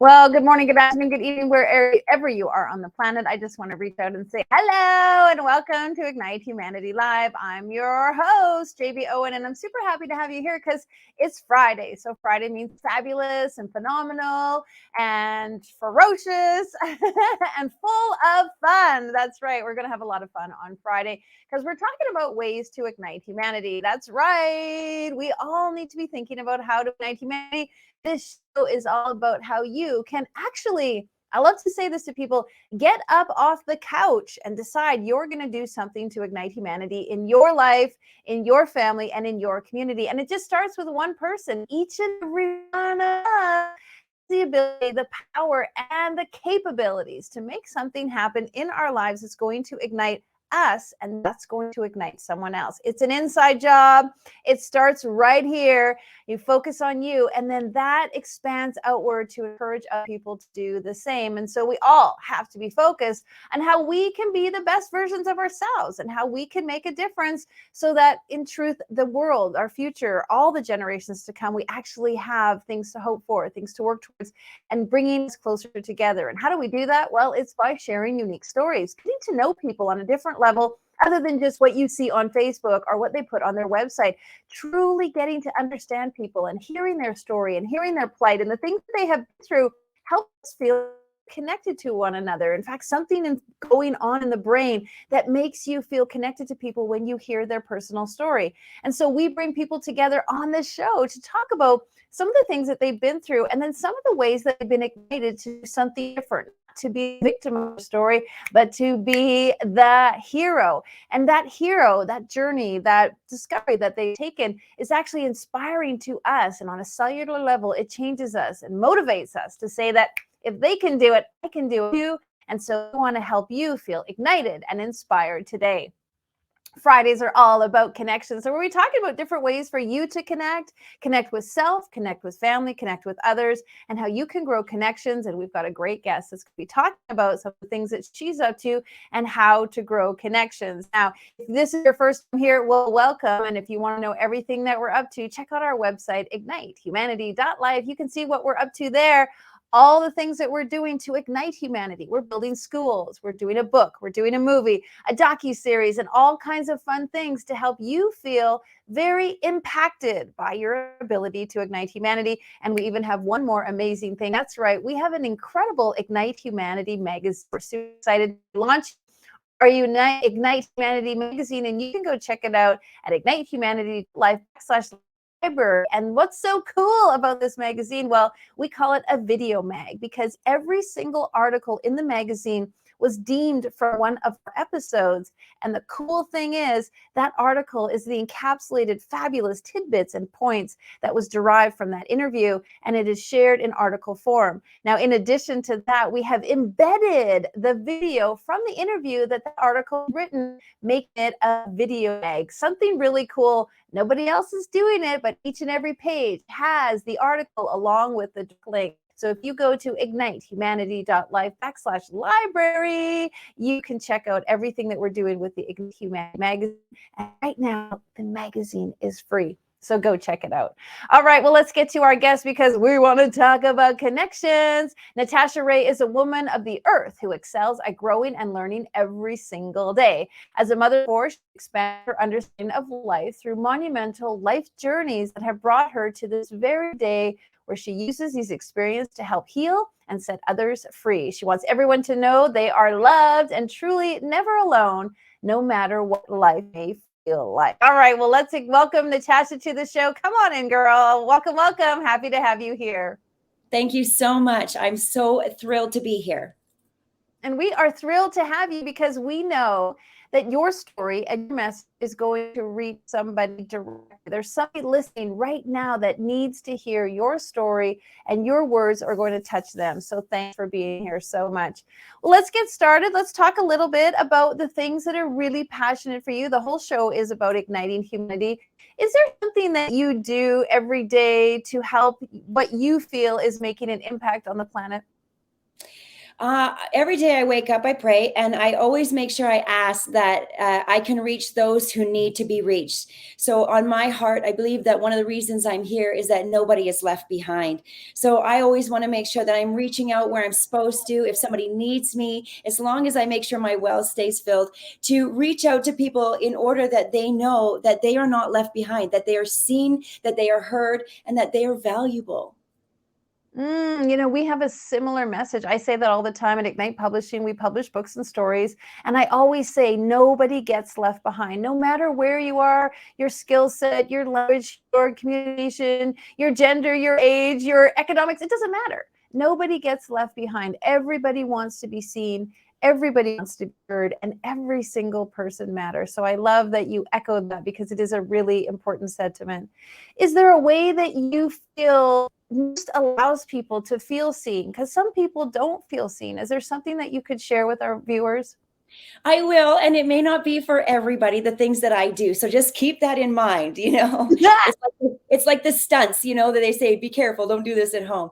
Well, good morning, good afternoon, good evening, wherever you are on the planet. I just want to reach out and say hello and welcome to Ignite Humanity Live. I'm your host, JB Owen, and I'm super happy to have you here because it's Friday. So Friday means fabulous and phenomenal and ferocious and full of fun. That's right. We're going to have a lot of fun on Friday because we're talking about ways to ignite humanity. That's right. We all need to be thinking about how to ignite humanity. This show is all about how you can actually, I love to say this to people, get up off the couch and decide you're going to do something to ignite humanity in your life, in your family, and in your community. And it just starts with one person. Each and every one of us, the ability, the power, and the capabilities to make something happen in our lives that's going to ignite us, and that's going to ignite someone else. It's an inside job. It starts right here. You focus on you, and then that expands outward to encourage other people to do the same. And so we all have to be focused on how we can be the best versions of ourselves and how we can make a difference so that in truth, the world, our future, all the generations to come, we actually have things to hope for, things to work towards, and bringing us closer together. And how do we do that? Well, it's by sharing unique stories, getting to know people on a different level other than just what you see on Facebook or what they put on their website. Truly getting to understand people and hearing their story and hearing their plight and the things that they have been through helps us feel connected to one another. In fact, something going on in the brain that makes you feel connected to people when you hear their personal story. And so we bring people together on this show to talk about some of the things that they've been through and then some of the ways that they've been ignited to do something different, to be a victim of a story, but to be the hero. And that hero, that journey, that discovery that they've taken is actually inspiring to us. And on a cellular level, it changes us and motivates us to say that if they can do it, I can do it too. And so we want to help you feel ignited and inspired today. Fridays are all about connections. So we're talking about different ways for you to connect with self, connect with family, connect with others, and how you can grow connections. And we've got a great guest that's going to be talking about some of the things that she's up to and how to grow connections. Now, if this is your first time here, well, welcome. And if you want to know everything that we're up to, check out our website, ignitehumanity.live. You can see what we're up to there. All the things that we're doing to ignite humanity. We're building schools, we're doing a book, we're doing a movie, a docuseries, and all kinds of fun things to help you feel very impacted by your ability to ignite humanity. And we even have one more amazing thing. That's right, we have an incredible Ignite Humanity magazine. We're super excited to launch our Ignite Humanity magazine, and you can go check it out at ignitehumanity.live/library. And what's so cool about this magazine? Well, we call it a video mag because every single article in the magazine was deemed from one of our episodes. And the cool thing is that article is the encapsulated fabulous tidbits and points that was derived from that interview, and it is shared in article form. Now, in addition to that, we have embedded the video from the interview that the article written, making it a video mag. Something really cool. Nobody else is doing it, but each and every page has the article along with the link. So if you go to ignitehumanity.live/library, you can check out everything that we're doing with the Ignite Humanity magazine. And right now, the magazine is free. So go check it out. All right, well, let's get to our guest because we want to talk about connections. Natasha Rae is a woman of the earth who excels at growing and learning every single day. As a mother of four, she expands her understanding of life through monumental life journeys that have brought her to this very day where she uses these experiences to help heal and set others free. She wants everyone to know they are loved and truly never alone, no matter what life may feel like. All right, well, let's welcome Natasha to the show. Come on in, girl. Welcome, welcome. Happy to have you here. Thank you so much. I'm so thrilled to be here. And we are thrilled to have you because we know that your story and your message is going to reach somebody directly. There's somebody listening right now that needs to hear your story, and your words are going to touch them. So thanks for being here so much. Well, let's get started. Let's talk a little bit about the things that are really passionate for you. The whole show is about igniting humanity. Is there something that you do every day to help what you feel is making an impact on the planet? Every day I wake up, I pray, and I always make sure I ask that I can reach those who need to be reached. So, on my heart, I believe that one of the reasons I'm here is that nobody is left behind. So, I always want to make sure that I'm reaching out where I'm supposed to. If somebody needs me, as long as I make sure my well stays filled, to reach out to people in order that they know that they are not left behind, that they are seen, that they are heard, and that they are valuable. We have a similar message. I say that all the time at Ignite Publishing. We publish books and stories. And I always say nobody gets left behind, no matter where you are, your skill set, your language, your communication, your gender, your age, your economics. It doesn't matter. Nobody gets left behind. Everybody wants to be seen. Everybody wants to be heard, and every single person matters. So I love that you echoed that because it is a really important sentiment. Is there a way that you feel most allows people to feel seen? Because some people don't feel seen. Is there something that you could share with our viewers? I will, and it may not be for everybody, the things that I do. So just keep that in mind, It's like the stunts, that they say, be careful, don't do this at home.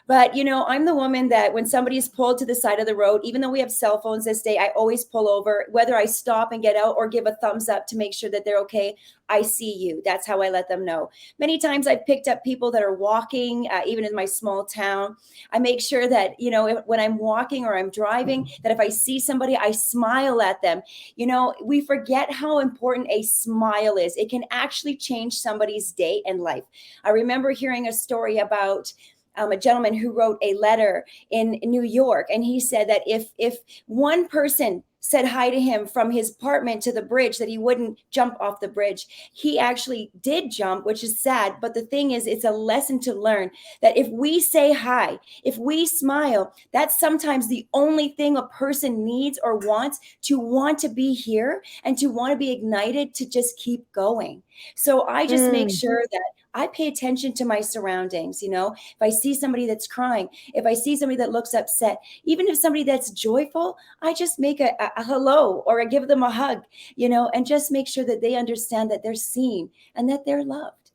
But, I'm the woman that when somebody's pulled to the side of the road, even though we have cell phones this day, I always pull over, whether I stop and get out or give a thumbs up to make sure that they're okay. I see you. That's how I let them know. Many times I've picked up people that are walking, even in my small town. I make sure that, when I'm walking or I'm driving, that if I see somebody, I smile at them. We forget how important a smile is. It can actually change somebody's day and life. I remember hearing a story about a gentleman who wrote a letter in New York, and he said that if one person said hi to him from his apartment to the bridge, that he wouldn't jump off the bridge. He actually did jump, which is sad. But the thing is, it's a lesson to learn that if we say hi, if we smile, that's sometimes the only thing a person needs or wants to want to be here and to want to be ignited to just keep going. So I just make sure that I pay attention to my surroundings. If I see somebody that's crying, if I see somebody that looks upset, even if somebody that's joyful, I just make a hello, or I give them a hug, and just make sure that they understand that they're seen and that they're loved.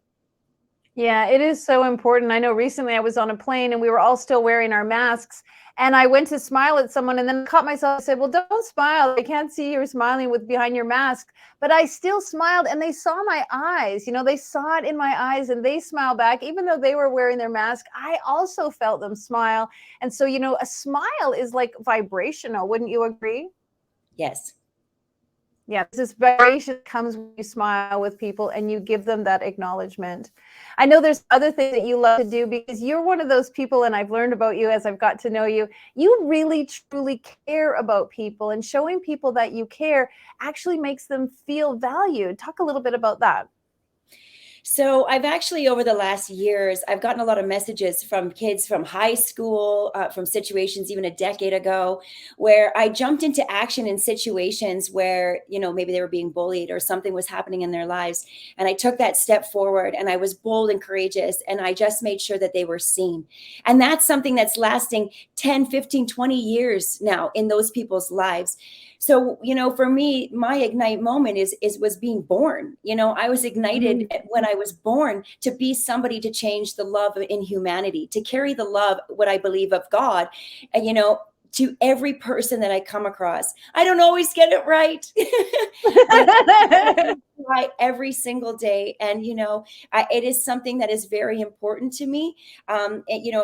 Yeah, it is so important. I know recently I was on a plane and we were all still wearing our masks, and I went to smile at someone and then caught myself and said, well, don't smile. I can't see you're smiling with behind your mask. But I still smiled, and they saw my eyes. They saw it in my eyes, and they smiled back. Even though they were wearing their mask, I also felt them smile. And so, a smile is like vibrational. Wouldn't you agree? Yes. Yeah, this vibration comes when you smile with people and you give them that acknowledgement. I know there's other things that you love to do, because you're one of those people, and I've learned about you as I've got to know you. You really, truly care about people, and showing people that you care actually makes them feel valued. Talk a little bit about that. So I've actually, over the last years, I've gotten a lot of messages from kids from high school, from situations even a decade ago, where I jumped into action in situations where, maybe they were being bullied or something was happening in their lives. And I took that step forward, and I was bold and courageous, and I just made sure that they were seen. And that's something that's lasting 10, 15, 20 years now in those people's lives. So, for me, my ignite moment was being born. I was ignited when I was born to be somebody to change the love in humanity, to carry the love, what I believe of God, and, to every person that I come across. I don't always get it right, but I try every single day. And, it is something that is very important to me. And,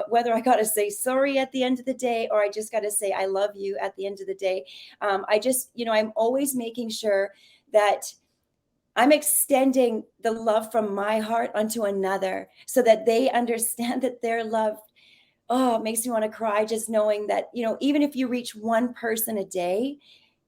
whether I got to say sorry at the end of the day, or I just got to say, I love you at the end of the day. I'm always making sure that I'm extending the love from my heart onto another, so that they understand that they're loved. Oh, it makes me want to cry just knowing that, even if you reach one person a day,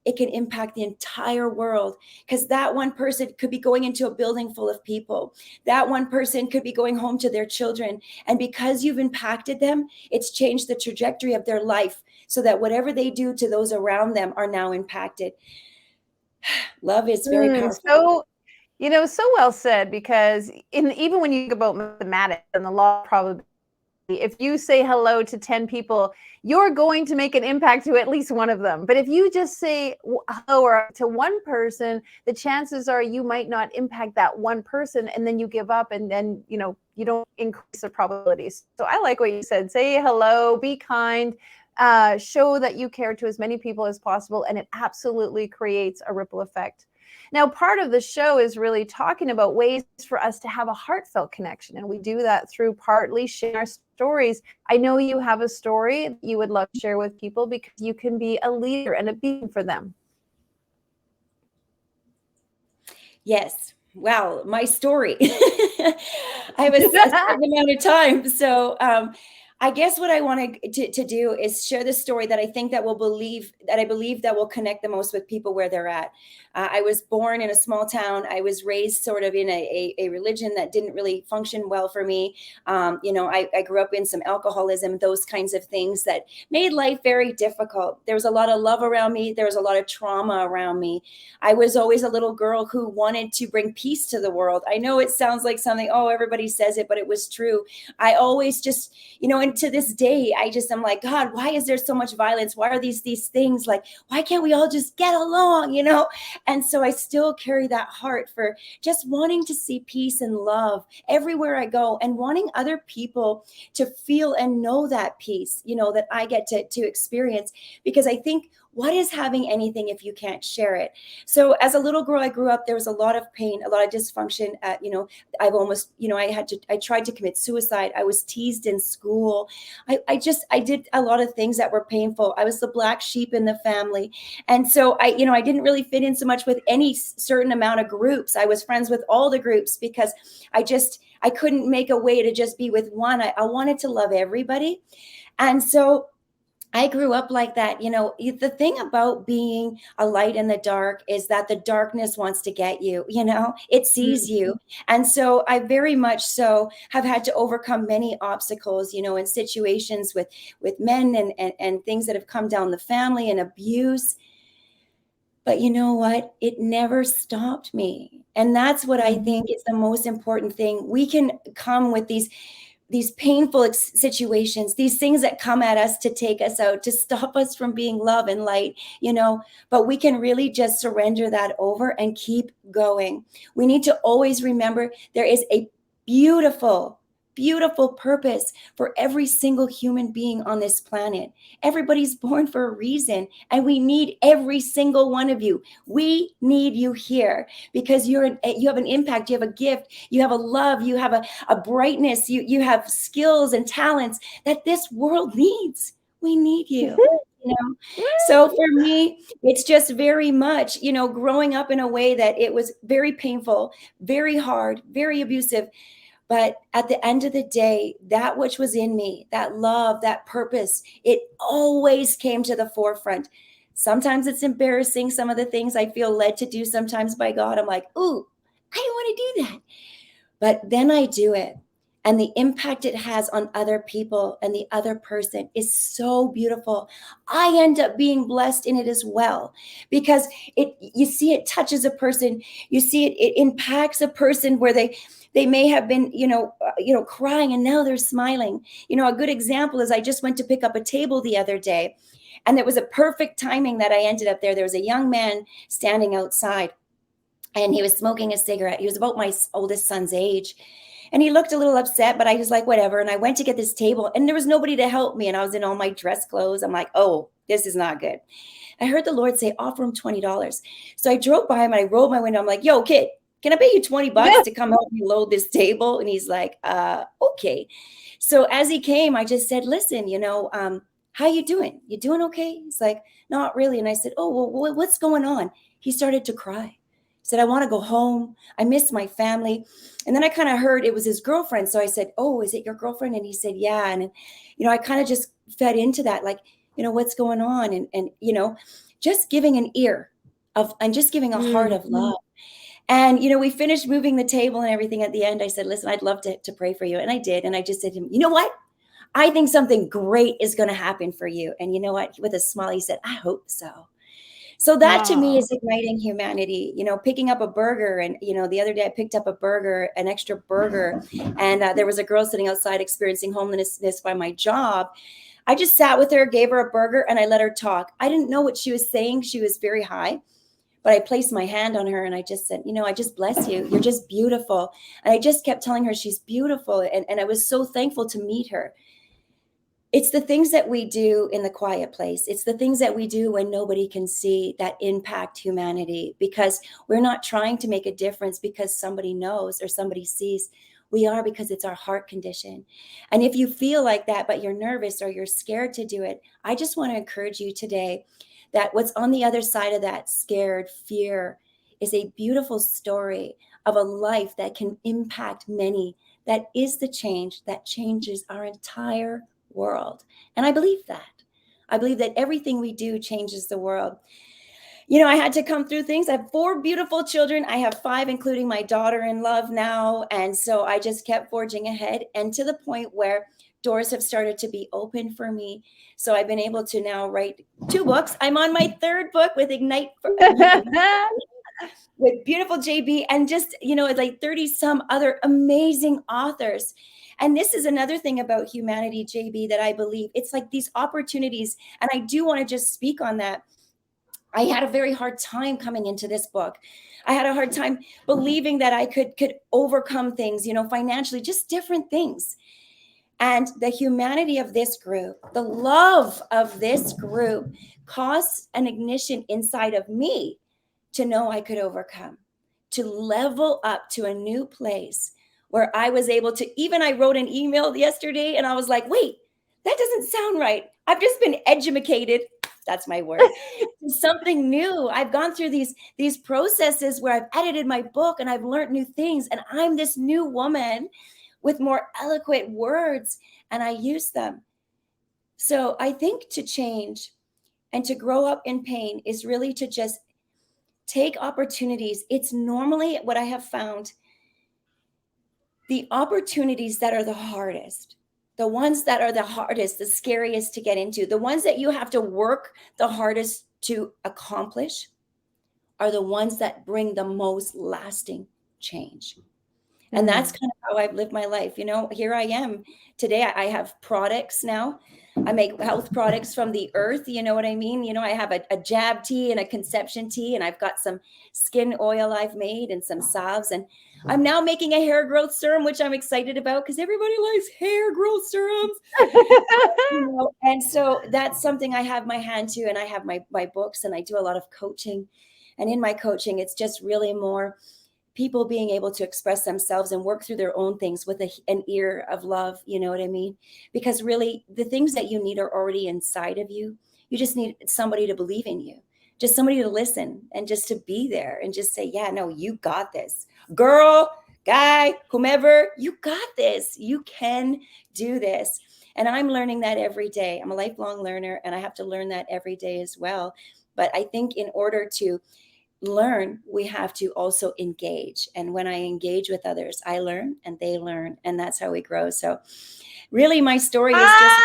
it can impact the entire world, because that one person could be going into a building full of people. That one person could be going home to their children. And because you've impacted them, it's changed the trajectory of their life, so that whatever they do to those around them are now impacted. Love is very powerful. So well said, because even when you think about mathematics and the law of probability, if you say hello to 10 people, you're going to make an impact to at least one of them. But if you just say hello or to one person, the chances are you might not impact that one person, and then you give up, and then, you don't increase the probabilities. So I like what you said. Say hello, be kind, show that you care to as many people as possible, and it absolutely creates a ripple effect. Now, part of the show is really talking about ways for us to have a heartfelt connection, and we do that through partly sharing our stories. I know you have a story that you would love to share with people because you can be a leader and a beacon for them. Yes. Wow, my story. I have a certain amount of time. So I guess what I want to do is share the story that I think that I believe that will connect the most with people where they're at. I was born in a small town. I was raised sort of in a religion that didn't really function well for me. I grew up in some alcoholism, those kinds of things that made life very difficult. There was a lot of love around me. There was a lot of trauma around me. I was always a little girl who wanted to bring peace to the world. I know it sounds like something, oh, everybody says it, but it was true. I always just, and to this day, I'm like, God, why is there so much violence? Why are these things? Like, why can't we all just get along, And so I still carry that heart for just wanting to see peace and love everywhere I go, and wanting other people to feel and know that peace, that I get to experience, because I think, what is having anything if you can't share it? So as a little girl, I grew up, there was a lot of pain, a lot of dysfunction. I've almost, I tried to commit suicide. I was teased in school. I did a lot of things that were painful. I was the black sheep in the family. And so I didn't really fit in so much with any certain amount of groups. I was friends with all the groups because I couldn't make a way to just be with one. I wanted to love everybody. And so I grew up like that. The thing about being a light in the dark is that the darkness wants to get you, it sees you. And so I very much so have had to overcome many obstacles, in situations with men and things that have come down the family and abuse. But you know what? It never stopped me. And that's what I think is the most important thing. We can come with these painful situations, these things that come at us to take us out, to stop us from being love and light, but we can really just surrender that over and keep going. We need to always remember there is a beautiful, beautiful purpose for every single human being on this planet. Everybody's born for a reason, and we need every single one of you. We need you here because you have an impact, you have a gift, you have a love, you have a brightness, you have skills and talents that this world needs. We need you. So for me, it's just very much, growing up in a way that it was very painful, very hard, very abusive. But at the end of the day, that which was in me, that love, that purpose, it always came to the forefront. Sometimes it's embarrassing, some of the things I feel led to do sometimes by God. I'm like, ooh, I don't want to do that. But then I do it. And the impact it has on other people and the other person is so beautiful. I end up being blessed in it as well, because you see it touches a person. You see it impacts a person where they may have been, crying, and now they're smiling. A good example is I just went to pick up a table the other day, and it was a perfect timing that I ended up there. There was a young man standing outside, and he was smoking a cigarette. He was about my oldest son's age, and he looked a little upset, but I was like, whatever. And I went to get this table, and there was nobody to help me, and I was in all my dress clothes. I'm like, oh, this is not good. I heard the Lord say, offer him $20. So I drove by him, and I rolled my window. I'm like, yo, kid, can I pay you $20 to come help me load this table? And he's like, okay. So as he came, I just said, listen, how you doing? You doing okay? He's like, not really. And I said, oh, well, what's going on? He started to cry. He said, I want to go home. I miss my family. And then I kind of heard it was his girlfriend. So I said, oh, is it your girlfriend? And he said, yeah. And, I kind of just fed into that, like, what's going on? And just giving an ear and just giving a heart of love. And, we finished moving the table and everything. At the end, I said, listen, I'd love to pray for you. And I did. And I just said to him, you know what? I think something great is going to happen for you. And you know what? With a smile, he said, I hope so. So that to me is igniting humanity, picking up a burger. And, the other day I picked up an extra burger. And there was a girl sitting outside experiencing homelessness by my job. I just sat with her, gave her a burger, and I let her talk. I didn't know what she was saying. She was very high. But I placed my hand on her and I just said, I just bless you. You're just beautiful. And I just kept telling her she's beautiful. And I was so thankful to meet her. It's the things that we do in the quiet place. It's the things that we do when nobody can see that impact humanity, because we're not trying to make a difference because somebody knows or somebody sees. We are because it's our heart condition. And if you feel like that, but you're nervous or you're scared to do it, I just want to encourage you today that what's on the other side of that scared fear is a beautiful story of a life that can impact many. That is the change that changes our entire world. And I believe that. I believe that everything we do changes the world. You know, I had to come through things. I have 4 beautiful children. I have 5, including my daughter in love now. And so I just kept forging ahead, and to the point where doors have started to be open for me. So I've been able to now write 2 books. I'm on my 3rd book with Ignite with beautiful JB, and just, you know, like 30 some other amazing authors. And this is another thing about humanity, JB, that I believe it's like these opportunities. And I do want to just speak on that. I had a very hard time coming into this book. I had a hard time believing that I could overcome things, you know, financially, just different things. And the humanity of this group, the love of this group caused an ignition inside of me to know I could overcome, to level up to a new place where I was able to, even I wrote an email yesterday and I was like, wait, that doesn't sound right. I've just been educated. That's my word. Something new. I've gone through these processes where I've edited my book and I've learned new things. And I'm this new woman with more eloquent words, and I use them. So I think to change and to grow up in pain is really to just take opportunities. It's normally what I have found, the opportunities that are the hardest, the ones that are the hardest, the scariest to get into, the ones that you have to work the hardest to accomplish are the ones that bring the most lasting change. And that's kind of how I've lived my life. You know, here I am today. I have products now. I make health products from the earth. You know what I mean? You know, I have a jab tea and a conception tea, and I've got some skin oil I've made and some salves. And I'm now making a hair growth serum, which I'm excited about because everybody likes hair growth serums. You know, and so that's something I have my hand to, and I have my books, and I do a lot of coaching. And in my coaching, it's just really more people being able to express themselves and work through their own things with an ear of love. You know what I mean? Because really the things that you need are already inside of you. You just need somebody to believe in you, just somebody to listen and just to be there and just say, yeah, no, you got this, girl, guy, whomever, you got this, you can do this. And I'm learning that every day. I'm a lifelong learner, and I have to learn that every day as well. But I think in order to learn, we have to also engage. And when I engage with others, I learn and they learn. And that's how we grow. So really my story is just,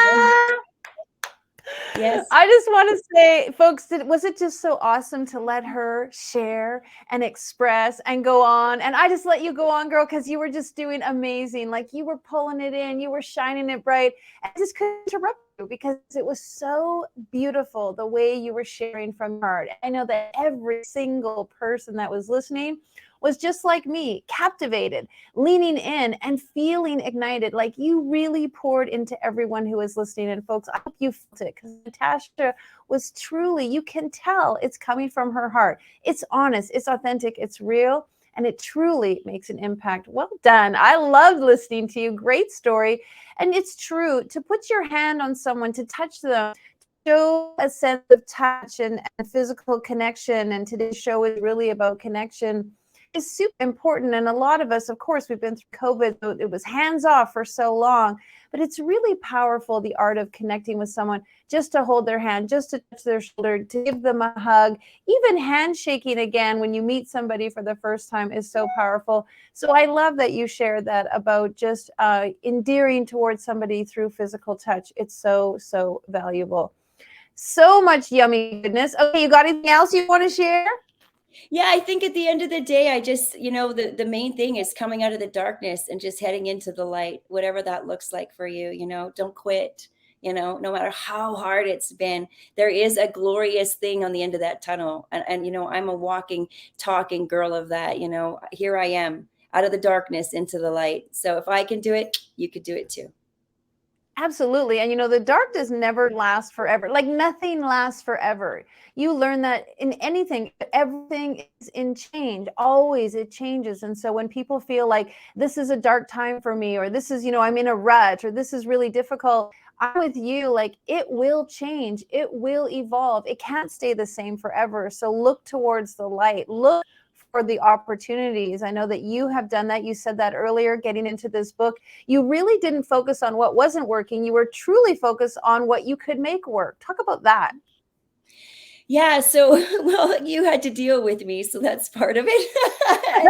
yes. I just want to say, folks, was it just so awesome to let her share and express and go on? And I just let you go on, girl, because you were just doing amazing. Like, you were pulling it in, you were shining it bright. I just couldn't interrupt you because it was so beautiful the way you were sharing from your heart. I know that every single person that was listening was just like me, captivated, leaning in and feeling ignited. Like, you really poured into everyone who was listening. And folks, I hope you felt it, because Natasha was truly, you can tell it's coming from her heart. It's honest, it's authentic, it's real, and it truly makes an impact. Well done. I loved listening to you. Great story. And it's true, to put your hand on someone, to touch them, show a sense of touch and physical connection. And today's show is really about connection, is super important. And a lot of us, of course, we've been through COVID, so it was hands off for so long, but it's really powerful, the art of connecting with someone, just to hold their hand, just to touch their shoulder, to give them a hug. Even handshaking again when you meet somebody for the first time is so powerful. So I love that you shared that about just endearing towards somebody through physical touch. It's so, so valuable. So much yummy goodness. Okay, you got anything else you want to share? Yeah, I think at the end of the day, I just, you know, the main thing is coming out of the darkness and just heading into the light, whatever that looks like for you. You know, don't quit. You know, no matter how hard it's been, there is a glorious thing on the end of that tunnel. And you know, I'm a walking, talking girl of that. You know, here I am out of the darkness into the light. So if I can do it, you could do it too. Absolutely. And the dark does never last forever. Like nothing lasts forever. You learn that in anything, everything is in change. Always it changes. And so when people feel like this is a dark time for me, or this is, I'm in a rut, or this is really difficult, I'm with you. Like it will change. It will evolve. It can't stay the same forever. So look towards the light. Look for the opportunities. I know that you have done that. You said that earlier, getting into this book. You really didn't focus on what wasn't working. You were truly focused on what you could make work. Talk about that. Yeah, so well, you had to deal with me, so that's part of it. And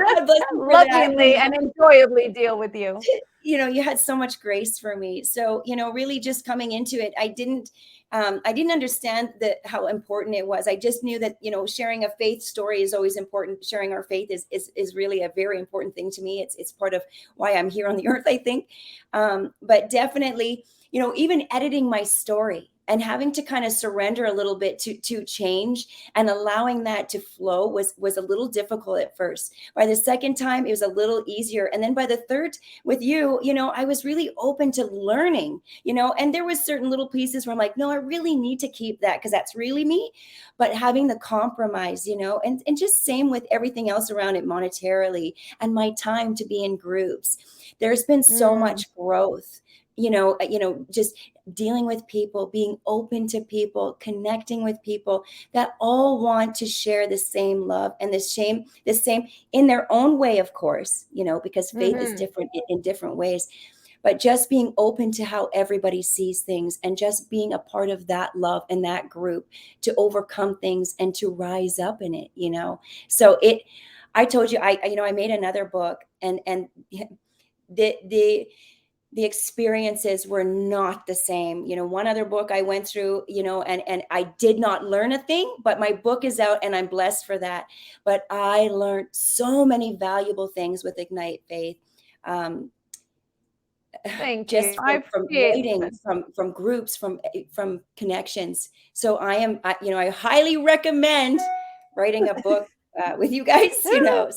God bless you for that. Lovingly and enjoyably deal with you. You had so much grace for me. So, really just coming into it, I didn't understand how important it was. I just knew that, sharing a faith story is always important. Sharing our faith is really a very important thing to me. It's part of why I'm here on the earth, I think. But definitely, even editing my story and having to kind of surrender a little bit to change and allowing that to flow was a little difficult at first. By the second time, it was a little easier. And then by the third with you, I was really open to learning, and there was certain little pieces where I'm like, no, I really need to keep that because that's really me. But having the compromise, and just same with everything else around it monetarily and my time to be in groups. There's been so much growth, just dealing with people, being open to people, connecting with people that all want to share the same love and the same in their own way, of course, because faith is different in different ways. But just being open to how everybody sees things and just being a part of that love and that group to overcome things and to rise up in it, So I told you, I made another book, and the experiences were not the same. One other book I went through, and I did not learn a thing, but my book is out and I'm blessed for that. But I learned so many valuable things with Ignite Faith. Thank you. Just I from appreciate writing, that. from groups, from connections. So I highly recommend writing a book with you guys, so.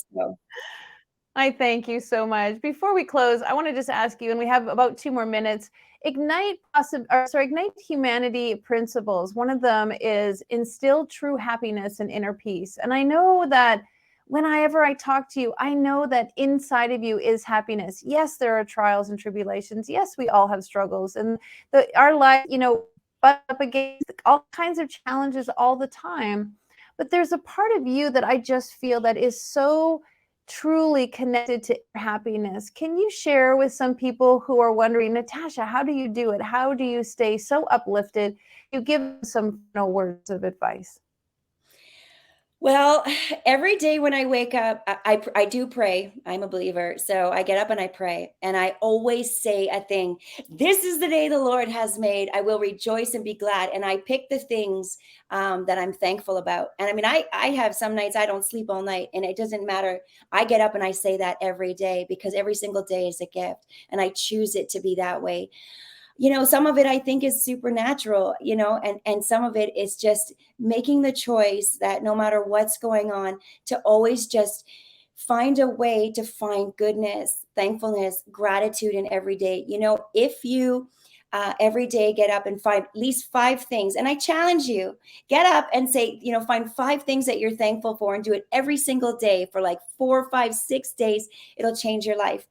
I thank you so much. Before we close, I want to just ask you, and we have about 2 more minutes. Ignite humanity principles. One of them is instill true happiness and inner peace. And I know that whenever I talk to you, I know that inside of you is happiness. Yes, there are trials and tribulations. Yes, we all have struggles, and our life, butt up against all kinds of challenges all the time. But there's a part of you that I just feel that is so truly connected to happiness. Can you share with some people who are wondering, Natasha, how do you do it? How do you stay so uplifted? You give them some final words of advice. Well, every day when I wake up, I do pray. I'm a believer. So I get up and I pray. And I always say a thing. This is the day the Lord has made. I will rejoice and be glad. And I pick the things that I'm thankful about. And I mean, I have some nights I don't sleep all night, and it doesn't matter. I get up and I say that every day because every single day is a gift. And I choose it to be that way. Some of it I think is supernatural, and some of it is just making the choice that no matter what's going on, to always just find a way to find goodness, thankfulness, gratitude in every day. If you every day get up and find at least 5 things, and I challenge you, get up and say, find 5 things that you're thankful for and do it every single day for like 4, 5, 6 days. It'll change your life.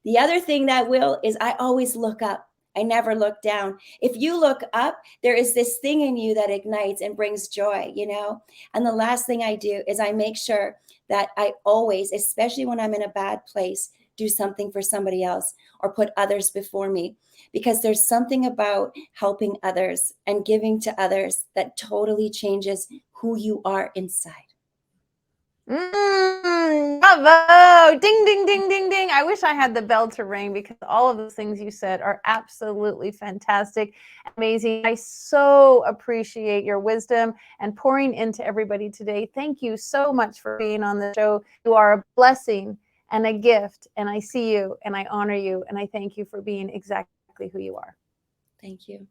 The other thing that will is I always look up. I never look down. If you look up, there is this thing in you that ignites and brings joy, And the last thing I do is I make sure that I always, especially when I'm in a bad place, do something for somebody else or put others before me, because there's something about helping others and giving to others that totally changes who you are inside. Bravo! Ding, ding, ding, ding, ding. I wish I had the bell to ring, because all of those things you said are absolutely fantastic, amazing. I so appreciate your wisdom and pouring into everybody today. Thank you so much for being on the show. You are a blessing and a gift, and I see you and I honor you, and I thank you for being exactly who you are. Thank you.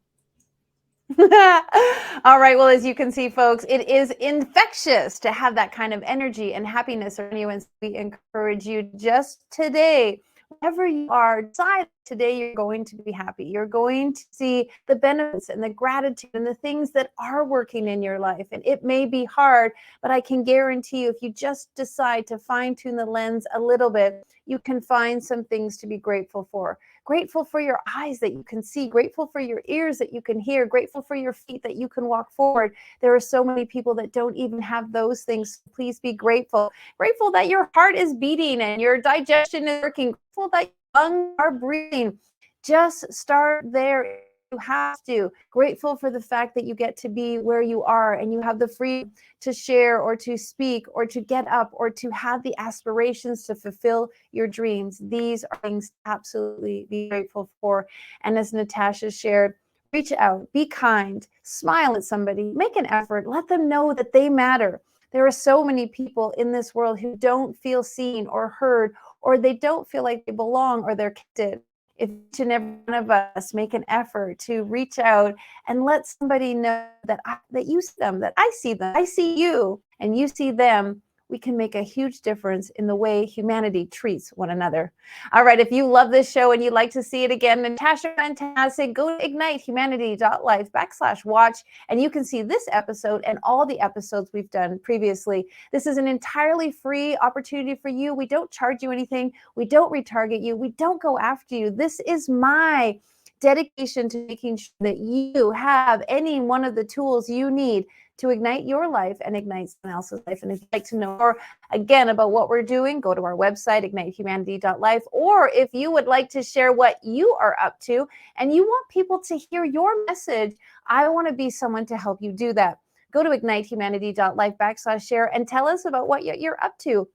All right. Well, as you can see, folks, it is infectious to have that kind of energy and happiness around you. And we encourage you just today, wherever you are, decide today you're going to be happy. You're going to see the benefits and the gratitude and the things that are working in your life. And it may be hard, but I can guarantee you, if you just decide to fine tune the lens a little bit, you can find some things to be grateful for. Grateful for your eyes that you can see, grateful for your ears that you can hear, grateful for your feet that you can walk forward. There are so many people that don't even have those things. Please be grateful. Grateful that your heart is beating and your digestion is working. Grateful that your lungs are breathing. Just start there. You have to. Grateful for the fact that you get to be where you are and you have the freedom to share or to speak or to get up or to have the aspirations to fulfill your dreams. These are things to absolutely be grateful for. And as Natasha shared, reach out, be kind, smile at somebody, make an effort, let them know that they matter. There are so many people in this world who don't feel seen or heard, or they don't feel like they belong or they're connected. If each and every one of us make an effort to reach out and let somebody know that you see them, that I see them, I see you, and you see them, we can make a huge difference in the way humanity treats one another. All right, if you love this show and you'd like to see it again, Natasha, fantastic, go to ignitehumanity.life/watch, and you can see this episode and all the episodes we've done previously. This is an entirely free opportunity for you. We don't charge you anything. We don't retarget you. We don't go after you. This is my dedication to making sure that you have any one of the tools you need to ignite your life and ignite someone else's life. And if you'd like to know more, again, about what we're doing, go to our website, ignitehumanity.life. Or if you would like to share what you are up to and you want people to hear your message, I want to be someone to help you do that. Go to ignitehumanity.life/share and tell us about what you're up to.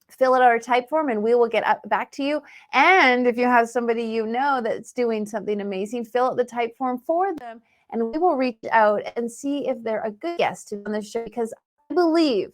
Fill out our type form and we will get back to you. And if you have somebody you know that's doing something amazing, fill out the type form for them and we will reach out and see if they're a good guest to be on the show, because I believe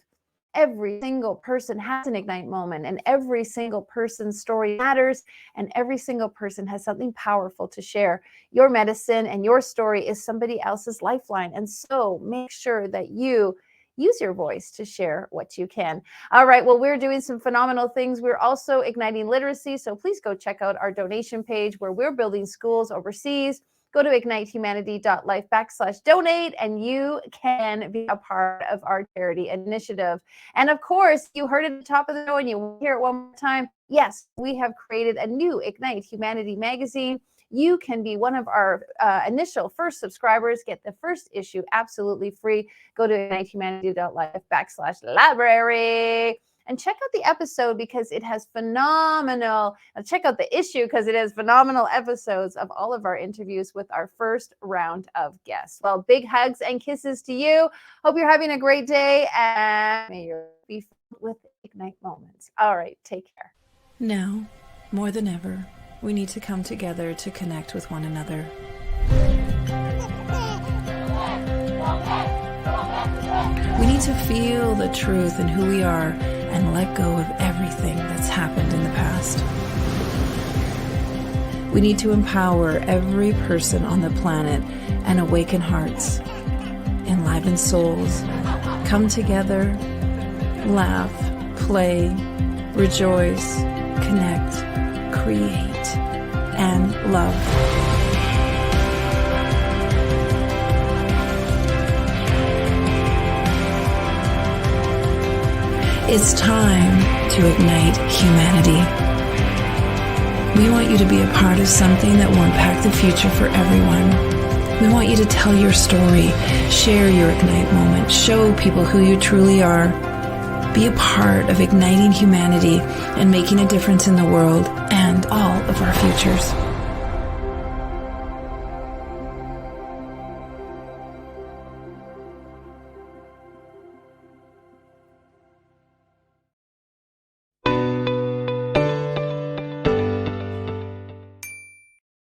every single person has an ignite moment and every single person's story matters and every single person has something powerful to share. Your medicine and your story is somebody else's lifeline. And so make sure that you use your voice to share what you can. All right, well, we're doing some phenomenal things. We're also igniting literacy. So please go check out our donation page where we're building schools overseas. Go to ignitehumanity.life/donate and you can be a part of our charity initiative. And of course, you heard it at the top of the show and you hear it one more time. Yes, we have created a new Ignite Humanity magazine. You can be one of our initial first subscribers, get the first issue absolutely free. Go to ignitehumanity.life/library. And check out the episode because it has check out the issue because it has phenomenal episodes of all of our interviews with our first round of guests. Well, big hugs and kisses to you. Hope you're having a great day and may you be filled with Ignite moments. All right, take care. Now, more than ever, we need to come together to connect with one another. We need to feel the truth in who we are and let go of everything that's happened in the past. We need to empower every person on the planet and awaken hearts, enliven souls, come together, laugh, play, rejoice, connect, create, and love. It's time to ignite humanity. We want you to be a part of something that will impact the future for everyone. We want you to tell your story, share your Ignite moment, show people who you truly are. Be a part of igniting humanity and making a difference in the world and all of our futures.